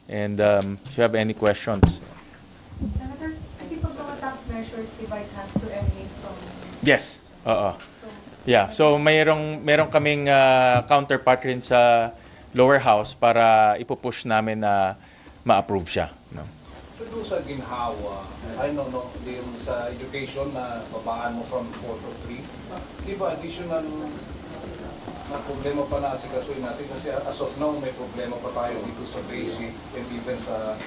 And if you have any questions. Senator, kasi pag mga tax measures, diba, it has to emanate from... Yes. Oo. Yeah. So merong kaming counterpart rin sa lower house para ipupush namin na ma-approve siya. No? So doon sa ginhawa, I don't know, din sa education na babaan mo from 4 to 3, di ba additional na problema pa na asikasuhin natin kasi as of now may problema pa tayo dito sa basic and even sa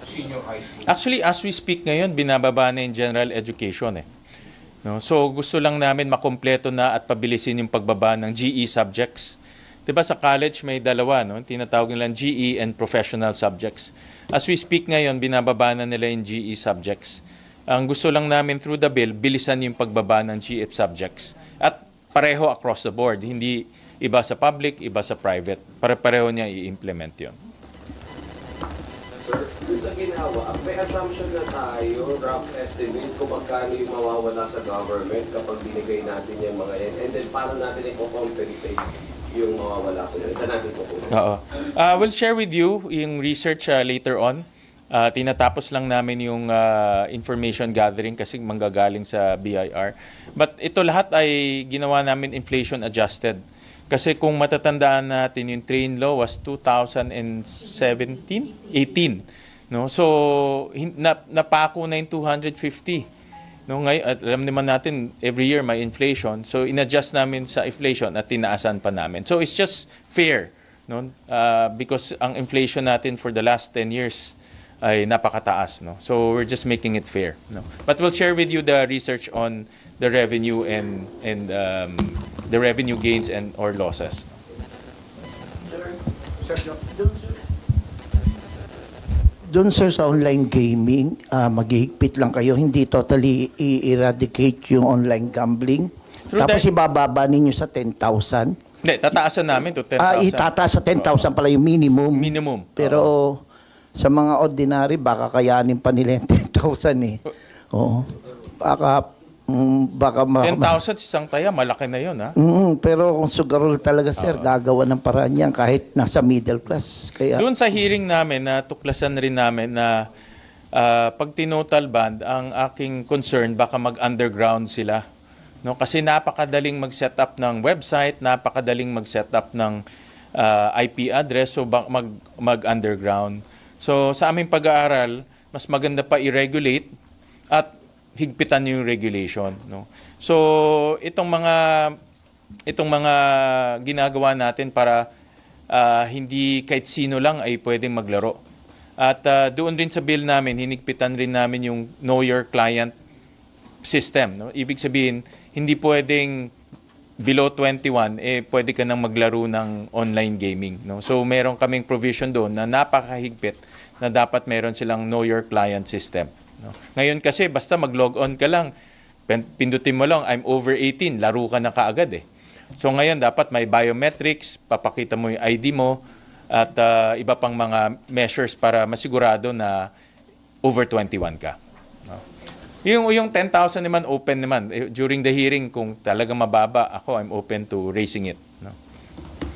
senior high school. Actually, as we speak ngayon, binababa na yung general education eh. No? So gusto lang namin makumpleto na at pabilisin yung pagbaba ng GE subjects. Diba sa college may dalawa, no? Tinatawag nilang GE and professional subjects. As we speak ngayon, binababa na nila yung GE subjects. Ang gusto lang namin through the bill, bilisan yung pagbaba ng GF subjects. At pareho across the board, hindi iba sa public, iba sa private. Pare-pareho niya i-implement yun. Sir, sa ginhawa, may assumption na tayo, rough estimate kung magkano yung mawawala sa government kapag binigay natin yung mga yan. And then paano natin i-compensate yung mawawala sa yan? Isa natin po po. Oo. We'll share with you yung research later on. Tinatapos lang namin yung information gathering kasi manggagaling sa BIR. But ito lahat ay ginawa namin inflation adjusted. Kasi kung matatandaan natin yung train law was 2017, 18. No? So napako na yung 250. No, ngayon, at alam naman natin, every year may inflation. So, in-adjust namin sa inflation at tinaasan pa namin. So, it's just fair. No? Because ang inflation natin for the last 10 years ay napakataas. No? So, we're just making it fair. No? But we'll share with you the research on the revenue and the revenue gains and or losses. Doon sir sa online gaming, maghihigpit lang kayo, hindi totally i-eradicate yung online gambling. Tapos ibababa ninyo sa 10,000. Hindi, tataasan namin to 10,000. Itataas sa 10,000 pala yung minimum. Minimum. Pero sa mga ordinary, baka kayanin pa nila yung 10,000 eh. Oo. Baka 10,000 isang taya, malaki na yun, ha? Pero kung sugarol talaga, sir, gagawa ng paraan yan kahit nasa middle class. Kaya, doon sa hearing namin, natuklasan rin namin na pag tinotal band, ang aking concern, baka mag-underground sila. No? Kasi napakadaling mag-set up ng website, napakadaling mag-set up ng IP address, so mag-underground. So sa aming pag-aaral, mas maganda pa i-regulate at higpitan yung regulation, no. So itong mga ginagawa natin para hindi kahit sino lang ay pwedeng maglaro. At doon rin sa bill namin, hinigpitan rin namin yung know your client system, no. Ibig sabihin, hindi pwedeng below 21 pwede ka nang maglaro ng online gaming, no. So meron kaming provision doon na napakahigpit na dapat meron silang know your client system. No? Ngayon kasi basta mag-log on ka lang, pindutin mo lang, I'm over 18, laro ka na kaagad eh. So ngayon dapat may biometrics, papakita mo yung ID mo at iba pang mga measures para masigurado na over 21 ka. No? Yung 10,000 naman open naman. During the hearing kung talaga mababa ako, I'm open to raising it. No?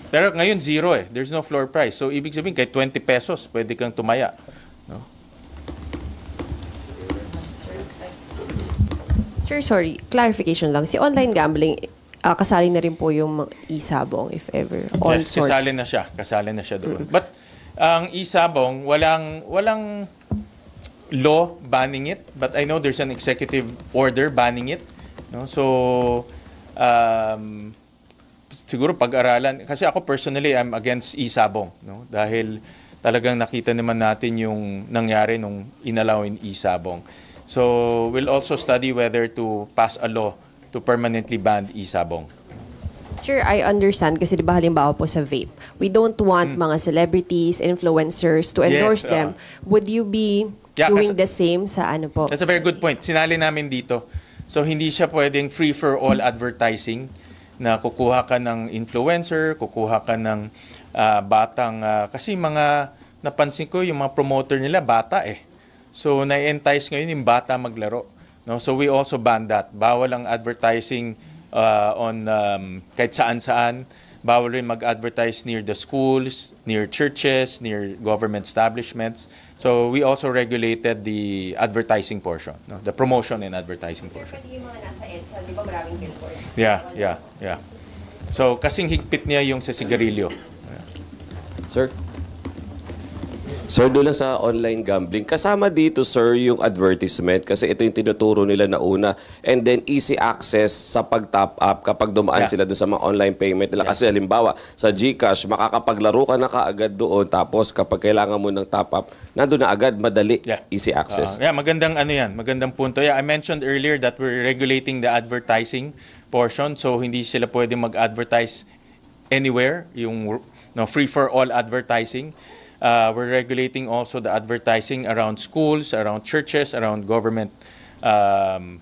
Pero ngayon zero eh. There's no floor price. So ibig sabihin kahit 20 pesos pwede kang tumaya. No? Sir, sorry, clarification lang. Si online gambling, kasali na rin po yung e-sabong, if ever. All yes, sorts. kasali na siya doon. But ang e-sabong, walang law banning it, but I know there's an executive order banning it. No? So, siguro pag-aralan, kasi ako personally, I'm against e-sabong. No? Dahil talagang nakita naman natin yung nangyari nung inalawin e-sabong. So, we'll also study whether to pass a law to permanently ban e-sabong. Sir, I understand kasi di ba halimbawa po sa vape, we don't want mga celebrities, influencers to endorse them. Would you be doing the same sa ano po? That's a very good point. Sinali namin dito. So, hindi siya pwedeng free-for-all advertising na kukuha ka ng influencer, kukuha ka ng batang, kasi mga napansin ko, yung mga promoter nila, bata eh. So, na-entice ngayon yung bata maglaro. No? So, we also ban that. Bawal ang advertising on kahit saan-saan. Bawal rin mag-advertise near the schools, near churches, near government establishments. So we also regulated the advertising portion, no? The promotion and advertising Sir, portion. pwede yung mga nasa EDSA, di ba maraming billboards? Yeah. So kasing higpit niya yung sa sigarilyo. Sir, doon lang sa online gambling, kasama dito, sir, yung advertisement kasi ito yung tinuturo nila na una. And then, easy access sa pag-top up kapag dumaan sila doon sa mga online payment nila. Kasi halimbawa, sa GCash, makakapaglaro ka na kaagad doon. Tapos, kapag kailangan mo ng top up, nandun na agad, madali, easy access. Magandang magandang punto. I mentioned earlier that we're regulating the advertising portion. So, hindi sila pwede mag-advertise anywhere, yung free for all advertising. We're regulating also the advertising around schools, around churches, around government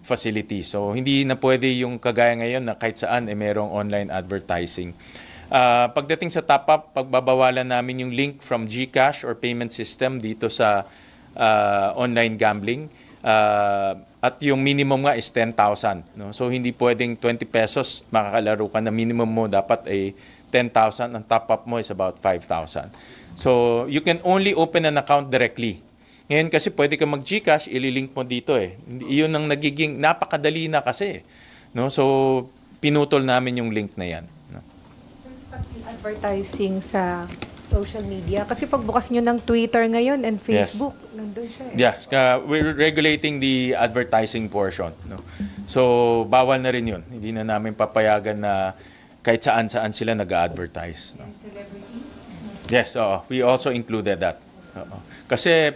facilities. So, hindi na pwede yung kagaya ngayon na kahit saan merong online advertising. Pagdating sa top-up, pagbabawalan namin yung link from GCash or payment system dito sa online gambling. At yung minimum nga is 10,000. No? So, hindi pwedeng 20 pesos makakalaro ka na minimum mo dapat ay 10,000. Ang top-up mo is about 5,000. So, you can only open an account directly. Ngayon kasi pwede ka mag-GCash, ililink mo dito eh. Iyon ang nagiging, napakadali na kasi. No? So, pinutol namin yung link na yan. No? Sir, pati advertising sa social media. Kasi pagbukas nyo ng Twitter ngayon and Facebook, nandun siya eh. Yes, we're regulating the advertising portion. No? So, bawal na rin yun. Hindi na namin papayagan na kahit saan-saan sila nag-advertise. No? And celebrities? Yes, we also included that. Kasi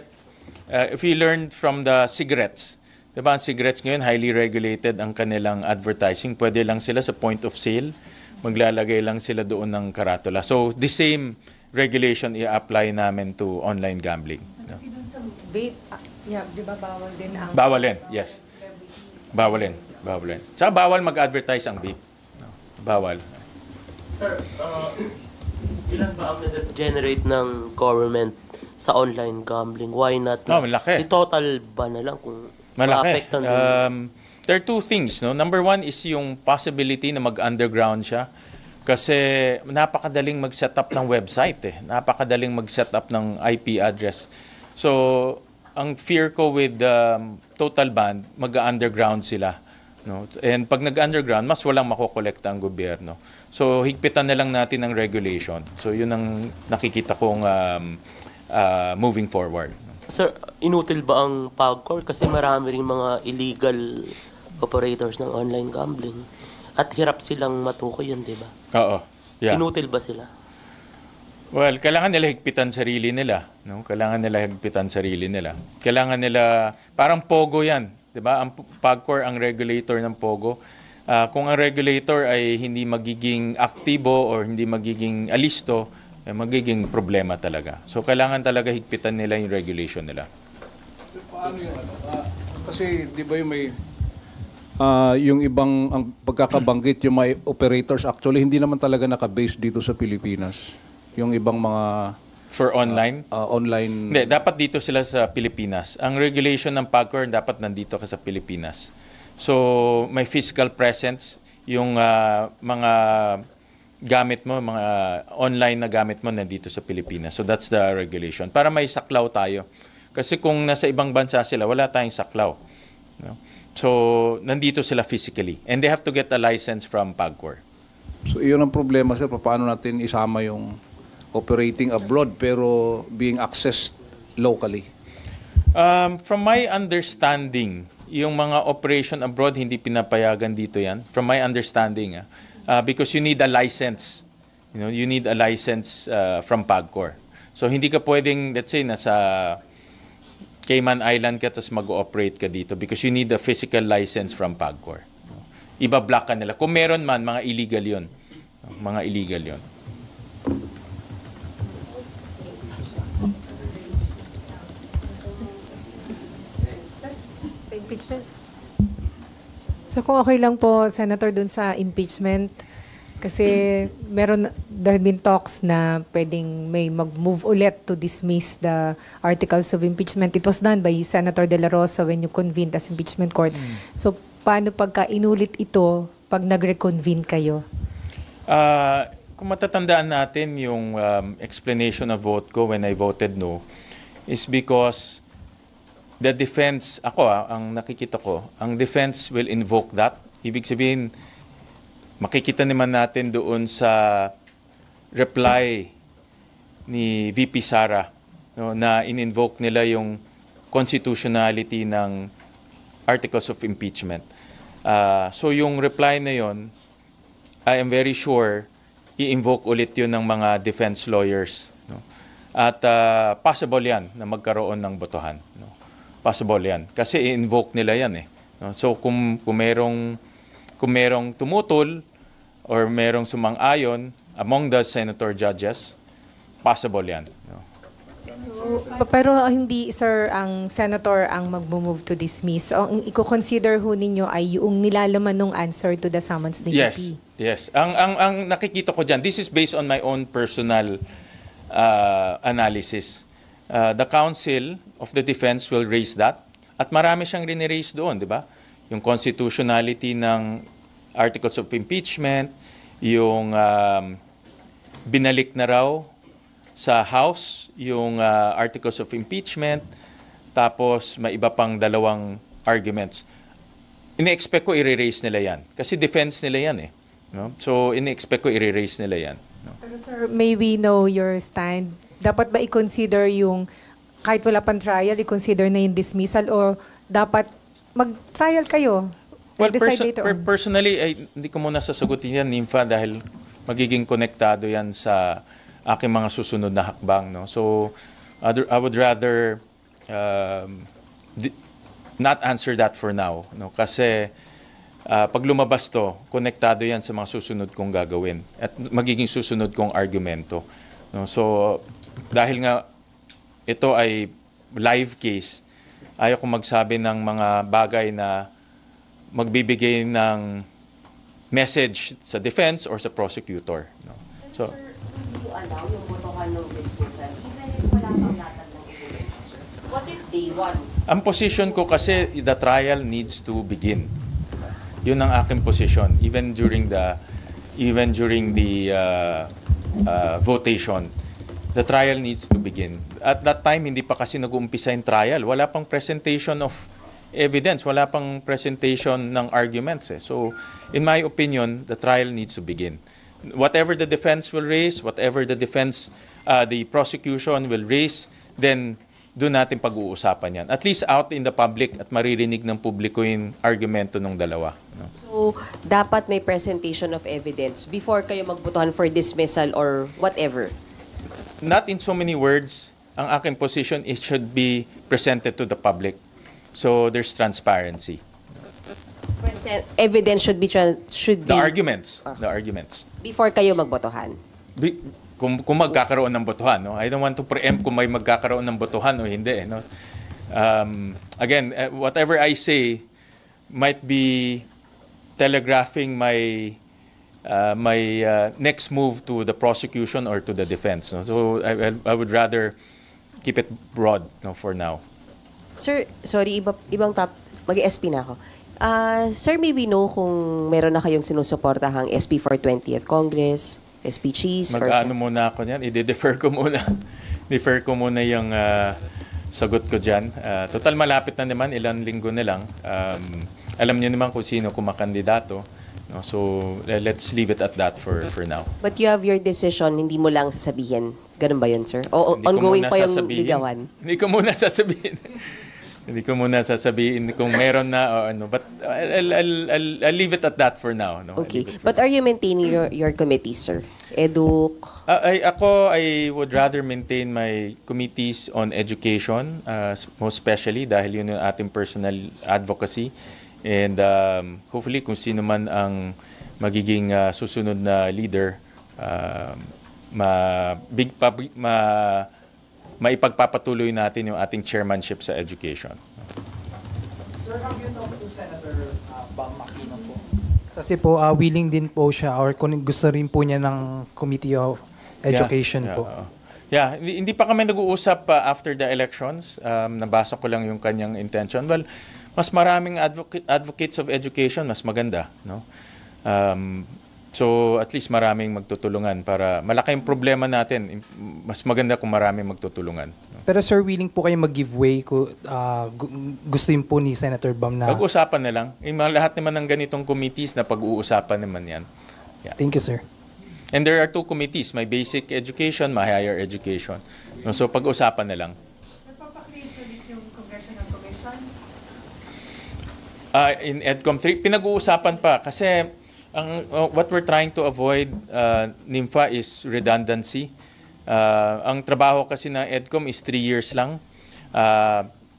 if we learned from the cigarettes, diba ang cigarettes ngayon highly regulated ang kanilang advertising. Pwede lang sila sa point of sale, maglalagay lang sila doon ng karatula. So the same regulation i-apply namin to online gambling. No? Kasi dun sa vape, di ba bawal din ang... Bawalin, yes. Bawalin. Tsaka bawal mag-advertise ang vape. No? Bawal. Sir, ilan ba ang generate ng government sa online gambling? Why not? Malaki. I-total ba na lang kung malaki. ma-affectan din? There are two things. No? Number one is yung possibility na mag-underground siya. Kasi napakadaling mag-set up ng website. Napakadaling mag-set up ng IP address. So, ang fear ko with total ban, mag-underground sila. No? And pag nag-underground, mas walang makokolekta ang gobyerno. So, higpitan na lang natin ang regulation. So, yun ang nakikita kong moving forward. Sir, inutil ba ang PAGCOR? Kasi marami rin mga illegal operators ng online gambling. At hirap silang matukoy yun, di ba? Oo. Yeah. Inutil ba sila? Well, kailangan nila higpitan sarili nila. No? Kailangan nila higpitan sarili nila. Kailangan nila, parang Pogo yan. Diba? Ang PAGCOR ang regulator ng Pogo. Kung ang regulator ay hindi magiging aktibo or hindi magiging alisto, magiging problema talaga. So, kailangan talaga higpitan nila yung regulation nila. Paano yung kasi di ba yung may yung ibang ang pagkakabanggit yung may operators actually hindi naman talaga naka-base dito sa Pilipinas. Yung ibang mga For online? Online. Hindi, dapat dito sila sa Pilipinas. Ang regulation ng PAGCOR dapat nandito ka sa Pilipinas. So, may physical presence yung mga gamit mo, mga online na gamit mo nandito sa Pilipinas. So, that's the regulation. Para may saklaw tayo. Kasi kung nasa ibang bansa sila, wala tayong saklaw. No? So, nandito sila physically. And they have to get a license from PAGCOR. So, iyon ang problema, sir. Paano natin isama yung operating abroad pero being accessed locally? From my understanding, yung mga operation abroad, hindi pinapayagan dito yan. From my understanding, because you need a license. You need a license from PAGCOR. So, hindi ka pwedeng, let's say, nasa Cayman Island ka tapos mag-ooperate ka dito because you need a physical license from PAGCOR. Iba-block ka nila. Kung meron man, mga illegal yun. Mga illegal yun. Impeachment. So kung okay lang po, Senator, dun sa impeachment, kasi there have been talks na pwedeng may mag-move ulit to dismiss the articles of impeachment. It was done by Senator De La Rosa when you convened as impeachment court. So paano pagka inulit ito pag nag-reconvene kayo? kung matatandaan natin yung explanation of vote ko when I voted no, is because the defense, ang nakikita ko, ang defense will invoke that. Ibig sabihin, makikita naman natin doon sa reply ni VP Sara, no, na in-invoke nila yung constitutionality ng articles of impeachment. So yung reply na yon, I am very sure i-invoke ulit yun ng mga defense lawyers. No? At possible yan na magkaroon ng botohan. No? Possible yan. Kasi i-invoke nila yan eh. No? So kung merong tumutol or merong sumang-ayon among the senator judges, possible yan. No? Pero hindi, sir, ang senator ang mag-move to dismiss. So, ang i-consider ho ninyo ay yung nilalaman ng answer to the summons ni VP. Yes. Ang nakikita ko dyan, this is based on my own personal analysis. The counsel of the defense will raise that. At marami siyang riniraise doon, di ba? Yung constitutionality ng articles of impeachment, yung binalik na raw sa House yung articles of impeachment, tapos may iba pang dalawang arguments. Ini-expect ko i-raise nila yan. Kasi defense nila yan eh. No? So, ini-expect ko i-raise nila yan. No? Pero sir, may we know your stand? Dapat ba i-consider yung, kahit wala pang trial, i-consider na yung dismissal o dapat mag-trial kayo? Well, personally, hindi ko muna sasagutin yan, Nympha, dahil magiging konektado yan sa aking mga susunod na hakbang. No? So, I would rather not answer that for now. No? Kasi pag lumabas to, konektado yan sa mga susunod kong gagawin at magiging susunod kong argumento. No? So, dahil nga ito ay live case, ayaw ko magsabi ng mga bagay na magbibigay ng message sa defense or sa prosecutor. No? So, allow yung botohan ng dismissal even if wala pang latag ng ebidensya, sir? What if day one? Ang position ko kasi, the trial needs to begin. Yun ang aking position, even during the votation. The trial needs to begin. At that time, hindi pa kasi nag-uumpisa yung trial. Wala pang presentation of evidence, wala pang presentation ng arguments. So, in my opinion, the trial needs to begin. Whatever the defense will raise, whatever the prosecution will raise, then doon natin pag-uusapan yan. At least out in the public at maririnig ng publiko yung argumento ng dalawa. No? So, dapat may presentation of evidence before kayo magbotohan for dismissal or whatever? Not in so many words. Ang aking position, it should be presented to the public. So, there's transparency. Evidence should be The arguments. Before kayo magbotohan. Kung magkakaroon ng botohan, no? I don't want to preempt kung may magkakaroon ng botohan o hindi, no? Again, whatever I say might be telegraphing my next move to the prosecution or to the defense, no? So I would rather keep it broad, no, for now. Sir, sorry, ibang mag-SP na ako. Sir, maybe know kung meron na kayong sinusuportahang SP for 20th Congress, SP Cheese, Mag-ano muna ako niyan, i-defer ko muna. Defer ko muna yung sagot ko dyan. Total malapit na naman, ilang linggo na lang. Alam niyo naman kung sino kumakandidato. No? So, let's leave it at that for now. But you have your decision, hindi mo lang sasabihin. Ganun ba yun, sir? O ongoing pa yung ligawan? Hindi ko muna sasabihin. Hindi ko muna sasabihin kung meron na o ano. But I'll leave it at that for now. No? Okay. But are you maintaining your committees, sir? Educ? I would rather maintain my committees on education, most especially dahil yun yung ating personal advocacy. And hopefully kung sino man ang magiging susunod na leader, maipagpapatuloy natin yung ating chairmanship sa education. Sir, have you talked to Senator Bam Aquino po? Kasi po, willing din po siya or kung gusto rin po niya ng Committee of Education po. Yeah, hindi pa kami nag-uusap after the elections. Nabasa ko lang yung kanyang intention. Well, mas maraming advocates of education, mas maganda. No? So at least maraming magtutulungan para malaking problema natin. Mas maganda kung maraming magtutulungan. Pero sir, willing po kayo mag-give way gusto yun po ni Senator Bam na... Pag-usapan na lang. Lahat naman ng ganitong committees na pag-uusapan naman yan. Yeah. Thank you, sir. And there are 2 committees, may basic education, may higher education. No, so pag-usapan na lang. Napapakreate ulit yung Congressional Commission? In EDCOM 3, pinag-uusapan pa kasi what we're trying to avoid, NIMFA, is redundancy. Ang trabaho kasi ng EDCOM is 3 years lang.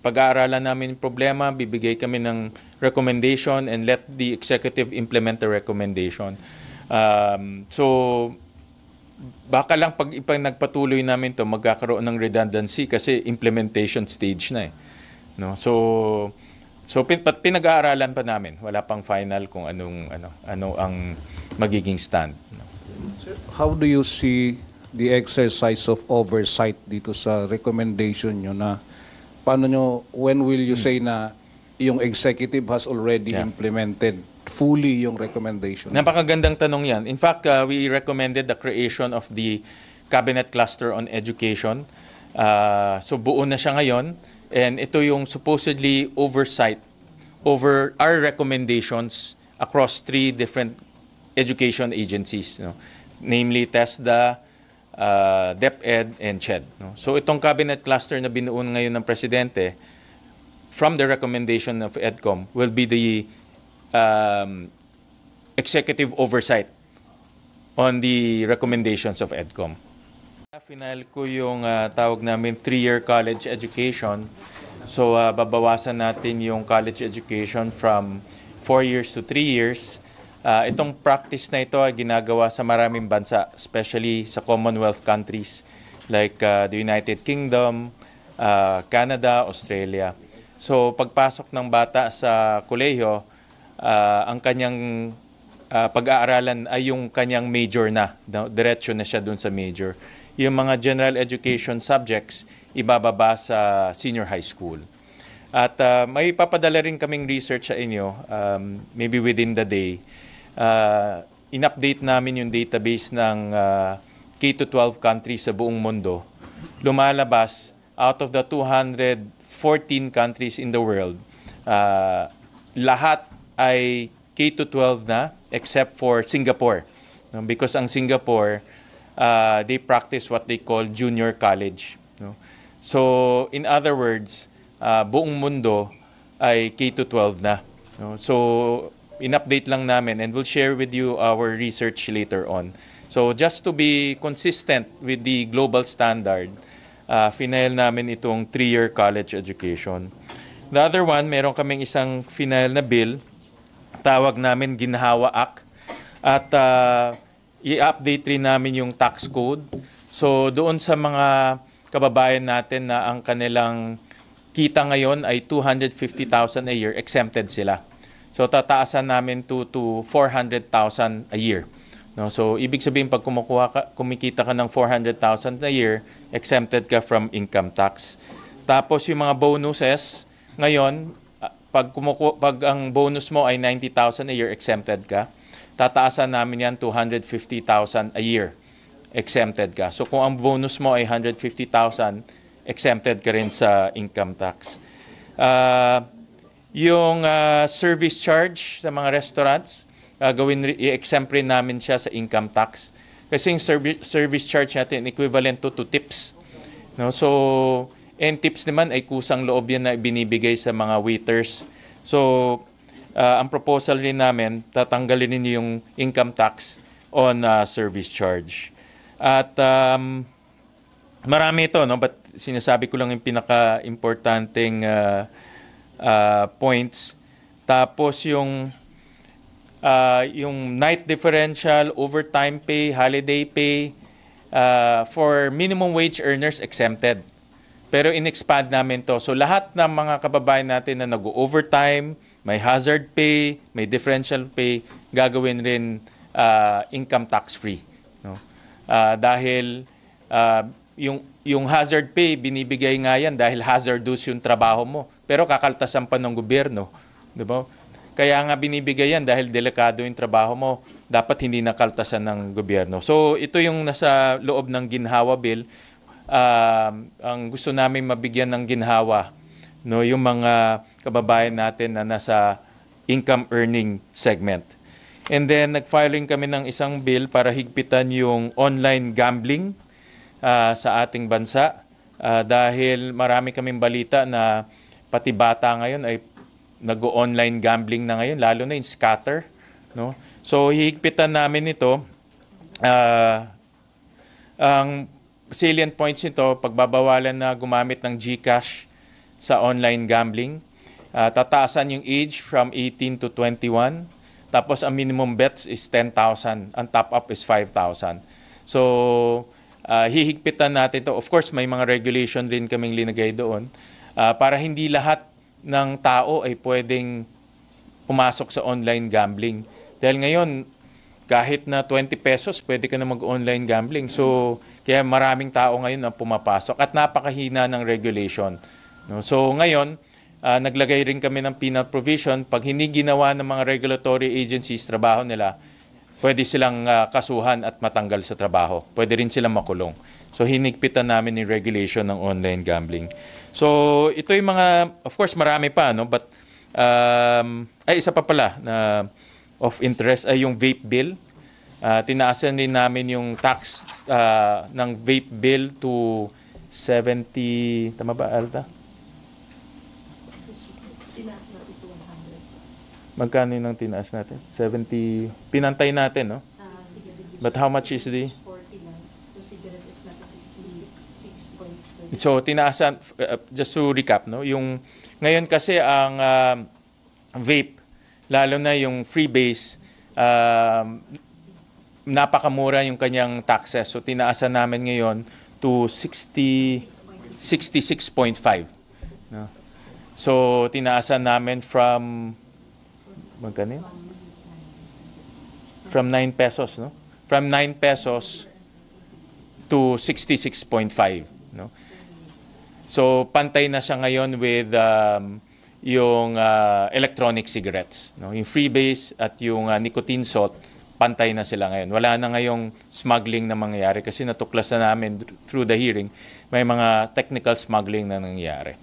Pag-aaralan namin yung problema, bibigay kami ng recommendation and let the executive implement the recommendation. So, baka lang pag nagpatuloy namin to magkakaroon ng redundancy kasi implementation stage na eh. No? So pinag-aaralan pa namin. Wala pang final kung ano ang magiging stand. No? How do you see the exercise of oversight dito sa recommendation nyo na paano nyo, when will you say na yung executive has already implemented fully yung recommendation? Napakagandang tanong yan. In fact, we recommended the creation of the Cabinet Cluster on Education. So buo na siya ngayon. And ito yung supposedly oversight over our recommendations across 3 different education agencies. No? Namely, TESDA, DepEd, and CHED. No? So itong Cabinet Cluster na binuon ngayon ng Presidente, from the recommendation of EDCOM, will be the executive oversight on the recommendations of EDCOM. Final ko yung tawag namin 3-year college education. So babawasan natin yung college education from 4 years to 3 years. Itong practice na ito ay ginagawa sa maraming bansa, especially sa Commonwealth countries like the United Kingdom, Canada, Australia. So pagpasok ng bata sa kolehiyo, ang kanyang pag-aaralan ay yung kanyang major na. Diretso na siya dun sa major. Yung mga general education subjects, ibababa sa senior high school. At may papadala rin kaming research sa inyo, maybe within the day. In-update namin yung database ng K-12 countries sa buong mundo. Lumalabas, out of the 214 countries in the world, lahat ay K-12 na except for Singapore. Because ang Singapore, they practice what they call junior college. No? So, in other words, buong mundo ay K-12 na. No? So, in-update lang namin and we'll share with you our research later on. So, just to be consistent with the global standard, final namin itong 3-year college education. The other one, meron kaming isang final na bill, tawag namin Ginhawa Act. At i-update rin namin yung tax code. So doon sa mga kababayan natin na ang kanilang kita ngayon ay 250,000 a year, exempted sila. So tataasan namin to 400,000 a year. No, so ibig sabihin pag kumikita ka ng 400,000 a year, exempted ka from income tax. Tapos yung mga bonuses, ngayon pag ang bonus mo ay 90,000 a year, exempted ka. Tataasan namin yan 250,000 a year, exempted ka. So kung ang bonus mo ay 150,000, exempted ka rin sa income tax. Yung service charge sa mga restaurants, i-exempt rin namin siya sa income tax. Kasi yung service charge natin equivalent to tips. No? So, and tips naman ay kusang loob yan na binibigay sa mga waiters. So, ang proposal rin namin, tatanggalin ninyo yung income tax on service charge. At marami ito, no? But sinasabi ko lang yung pinaka-importanting points. Tapos yung night differential, overtime pay, holiday pay, for minimum wage earners, exempted. Pero in-expand namin to. So lahat ng mga kababayan natin na nag-overtime, may hazard pay, may differential pay, gagawin rin income tax free. No? Dahil yung hazard pay, binibigay nga yan dahil hazardous yung trabaho mo. Pero kakaltasan pa ng gobyerno. Diba? Kaya nga binibigay yan dahil delikado yung trabaho mo. Dapat hindi nakaltasan ng gobyerno. So ito yung nasa loob ng ginhawa bill. Ang gusto namin mabigyan ng ginhawa, no, yung mga kababayan natin na nasa income earning segment. And then nag-filing kami ng isang bill para higpitan yung online gambling sa ating bansa. Dahil marami kaming balita na pati bata ngayon ay nag-online gambling na ngayon, lalo na in scatter, no? So hihigpitan namin ito. Ang salient points nito, pagbabawalan na gumamit ng GCash sa online gambling. Tataasan yung age from 18 to 21. Tapos ang minimum bets is 10,000. Ang top up is 5,000. So hihigpitan natin to. Of course, may mga regulation rin kaming linagay doon para hindi lahat ng tao ay pwedeng pumasok sa online gambling. Dahil ngayon, kahit na 20 pesos, pwede ka na mag-online gambling. So, kaya maraming tao ngayon ang pumapasok at napakahina ng regulation. No? So, ngayon, naglagay rin kami ng penal provision. Pag hindi ginawa ng mga regulatory agencies trabaho nila, pwede silang kasuhan at matanggal sa trabaho. Pwede rin silang makulong. So, hinigpitan namin yung regulation ng online gambling. So, ito yung mga, of course, marami pa, no? But, isa pa pala na of interest ay yung vape bill. Tinaasan rin namin yung tax ng vape bill to 70, tama ba, Alta? Magkano yung tinaas natin? 70, pinantay natin, no? But how much is the? So, tinaasan, just to recap, no? Yung, ngayon kasi ang vape, lalo na yung freebase, napakamura yung kanyang taxes. So, tinaasan namin ngayon to 66.5. No? So, tinaasan namin from, magkano yun? From 9 pesos, no? From 9 pesos to 66.5, no? So, pantay na siya ngayon with yung electronic cigarettes. No? Yung freebase at yung nicotine salt, pantay na sila ngayon. Wala na ngayong smuggling na mangyayari kasi natuklas na namin through the hearing, may mga technical smuggling na nangyayari.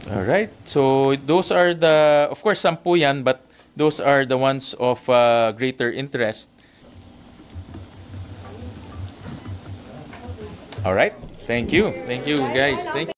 Alright, so those are the, of course, 10 yan, but those are the ones of greater interest. Alright, thank you. Thank you, guys. Thank you.